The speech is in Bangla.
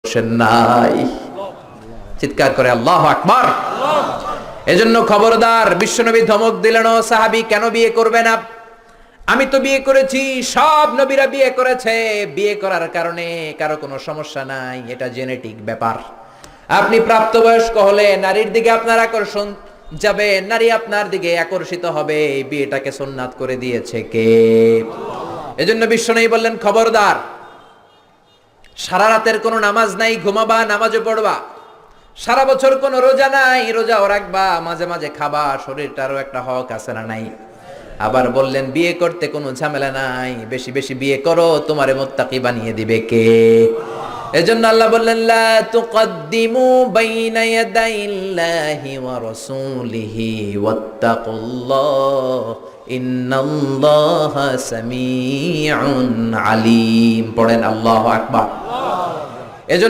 বসেন নাই। চিৎকার করে আল্লাহু আকবার। এজন্য খবরদার, বিশ্বনবী ধমক দিলেন, ও সাহাবী কেন বিয়ে করবে না? আমি তো বিয়ে করেছি, সব নবীরা বিয়ে করেছে, বিয়ে করার কারণে কারো কোনো সমস্যা নাই, এটা জেনেটিক ব্যাপার। আপনি প্রাপ্তবয়স্ক হলে নারীর দিকে আপনার আকর্ষণ যাবে, নারী আপনার দিকে আকর্ষিত হবে। এই বিয়েটাকে সুন্নাত করে দিয়েছে কে? এজন্য বিশ্বনবী বললেন, খবরদার, সারা রাতের কোনো নামাজ নাই, ঘুমাবা, নামাজও পড়বা। সারা বছর কোনো রোজা নাই, রোজাও রাখবা, মাঝে মাঝে খাবা, শরীরটারও একটা হক আছে না নাই? আবার বললেন বিয়ে করতে কোনো ঝামেলা নাই, বেশি বেশি বিয়ে করো, তোমারে মুত্তাকি বানিয়ে দিবে কে? এজন্য আল্লাহ বললেন, লা তুকদ্দিমু বাইনা ইয়াদাইল্লাহি ওয়া রাসূলিহি ওয়াত্তাকুল্লাহ ইন্নাল্লাহা সামিউন আলীম। পড়েন আল্লাহু আকবার। এজন্য